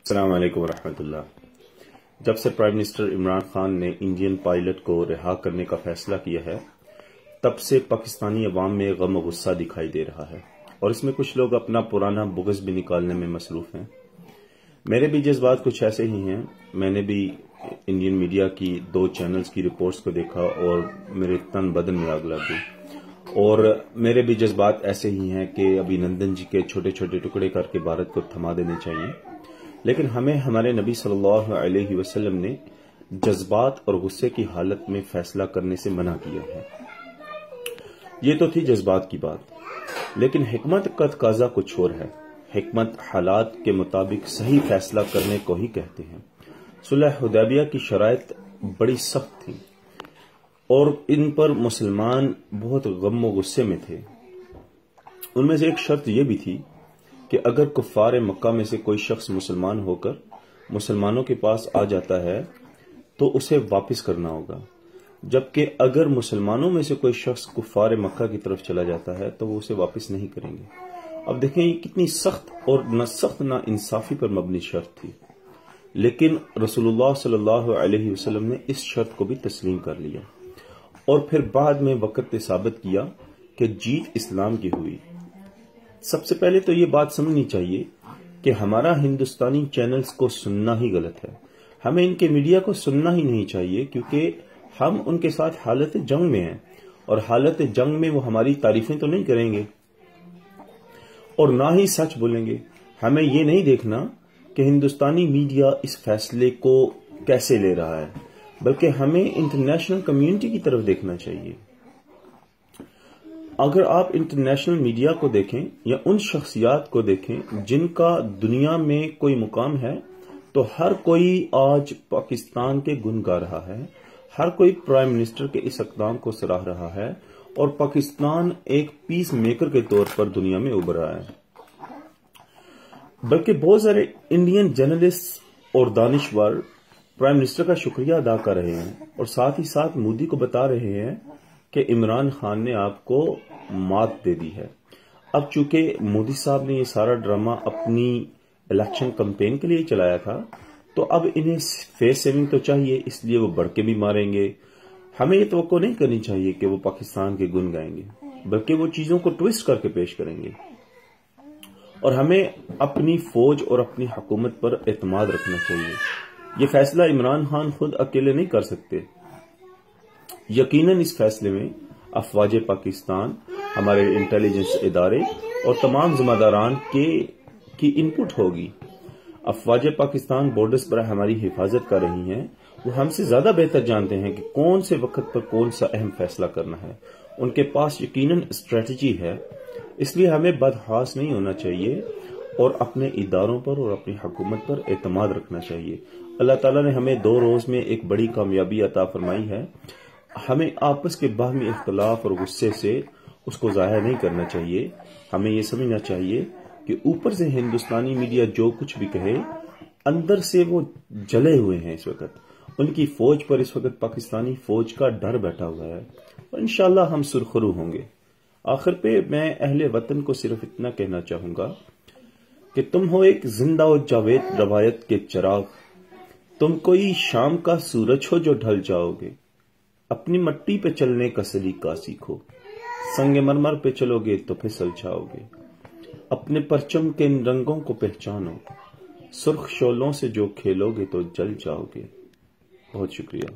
السلام علیکم ورحمۃ اللہ۔ جب سے پرائم منسٹر عمران خان نے انڈین پائلٹ کو رہا کرنے کا فیصلہ کیا ہے، تب سے پاکستانی عوام میں غم و غصہ دکھائی دے رہا ہے، اور اس میں کچھ لوگ اپنا پرانا بغض بھی نکالنے میں مصروف ہیں۔ میرے بھی جذبات کچھ ایسے ہی ہیں۔ میں نے بھی انڈین میڈیا کی 2 چینلز کی رپورٹس کو دیکھا اور میرے تن بدن میں آگ لگ گئی، اور میرے بھی جذبات ایسے ہی ہیں کہ ابھینندن جی کے چھوٹے چھوٹے ٹکڑے کر کے بھارت کو تھما دینے چاہیے، لیکن ہمیں ہمارے نبی صلی اللہ علیہ وسلم نے جذبات اور غصے کی حالت میں فیصلہ کرنے سے منع کیا ہے۔ یہ تو تھی جذبات کی بات، لیکن حکمت کا تقاضا کچھ اور ہے۔ حکمت حالات کے مطابق صحیح فیصلہ کرنے کو ہی کہتے ہیں۔ صلح حدیبیہ کی شرائط بڑی سخت تھیں، اور ان پر مسلمان بہت غم و غصے میں تھے۔ ان میں سے ایک شرط یہ بھی تھی کہ اگر کفار مکہ میں سے کوئی شخص مسلمان ہو کر مسلمانوں کے پاس آ جاتا ہے تو اسے واپس کرنا ہوگا، جبکہ اگر مسلمانوں میں سے کوئی شخص کفار مکہ کی طرف چلا جاتا ہے تو وہ اسے واپس نہیں کریں گے۔ اب دیکھیں یہ کتنی سخت اور سخت نا انصافی پر مبنی شرط تھی، لیکن رسول اللہ صلی اللہ علیہ وسلم نے اس شرط کو بھی تسلیم کر لیا، اور پھر بعد میں وقت نے ثابت کیا کہ جیت اسلام کی ہوئی۔ سب سے پہلے تو یہ بات سمجھنی چاہیے کہ ہمارا ہندوستانی چینلز کو سننا ہی غلط ہے۔ ہمیں ان کے میڈیا کو سننا ہی نہیں چاہیے، کیونکہ ہم ان کے ساتھ حالت جنگ میں ہیں، اور حالت جنگ میں وہ ہماری تعریفیں تو نہیں کریں گے اور نہ ہی سچ بولیں گے۔ ہمیں یہ نہیں دیکھنا کہ ہندوستانی میڈیا اس فیصلے کو کیسے لے رہا ہے، بلکہ ہمیں انٹرنیشنل کمیونٹی کی طرف دیکھنا چاہیے۔ اگر آپ انٹرنیشنل میڈیا کو دیکھیں یا ان شخصیات کو دیکھیں جن کا دنیا میں کوئی مقام ہے، تو ہر کوئی آج پاکستان کے گن گا رہا ہے، ہر کوئی پرائم منسٹر کے اس اقدام کو سراہ رہا ہے، اور پاکستان ایک پیس میکر کے طور پر دنیا میں ابھر رہا ہے۔ بلکہ بہت سارے انڈین جرنلسٹ اور دانشور پرائم منسٹر کا شکریہ ادا کر رہے ہیں، اور ساتھ ہی ساتھ مودی کو بتا رہے ہیں کہ عمران خان نے آپ کو مات دے دی ہے۔ اب چونکہ مودی صاحب نے یہ سارا ڈرامہ اپنی الیکشن کمپین کے لیے چلایا تھا، تو اب انہیں فیس سیونگ تو چاہیے، اس لیے وہ بڑھ کے بھی ماریں گے۔ ہمیں یہ توقع نہیں کرنی چاہیے کہ وہ پاکستان کے گن گائیں گے، بلکہ وہ چیزوں کو ٹویسٹ کر کے پیش کریں گے، اور ہمیں اپنی فوج اور اپنی حکومت پر اعتماد رکھنا چاہیے۔ یہ فیصلہ عمران خان خود اکیلے نہیں کر سکتے۔ یقیناً اس فیصلے میں افواج پاکستان، ہمارے انٹیلیجنس ادارے اور تمام ذمہ داران کی انپٹ ہوگی۔ افواج پاکستان بارڈرز پر ہماری حفاظت کر رہی ہیں، وہ ہم سے زیادہ بہتر جانتے ہیں کہ کون سے وقت پر کون سا اہم فیصلہ کرنا ہے۔ ان کے پاس یقیناً اسٹریٹجی ہے، اس لیے ہمیں بدحواس نہیں ہونا چاہیے، اور اپنے اداروں پر اور اپنی حکومت پر اعتماد رکھنا چاہیے۔ اللہ تعالیٰ نے ہمیں 2 روز میں ایک بڑی کامیابی عطا فرمائی ہے۔ ہمیں آپس کے باہمی اختلاف اور غصے سے اس کو ظاہر نہیں کرنا چاہیے۔ ہمیں یہ سمجھنا چاہیے کہ اوپر سے ہندوستانی میڈیا جو کچھ بھی کہے، اندر سے وہ جلے ہوئے ہیں۔ اس وقت ان کی فوج پر اس وقت پاکستانی فوج کا ڈر بیٹھا ہوا ہے، اور انشاءاللہ ہم سرخرو ہوں گے۔ آخر پہ میں اہل وطن کو صرف اتنا کہنا چاہوں گا کہ تم ہو ایک زندہ و جاوید روایت کے چراغ، تم کوئی شام کا سورج ہو جو ڈھل جاؤ گے۔ اپنی مٹی پہ چلنے کا سلیقہ سیکھو، سنگ مرمر پہ چلو گے تو پھسل جاؤ گے۔ اپنے پرچم کے ان رنگوں کو پہچانو، سرخ شعلوں سے جو کھیلو گے تو جل جاؤ گے۔ بہت شکریہ۔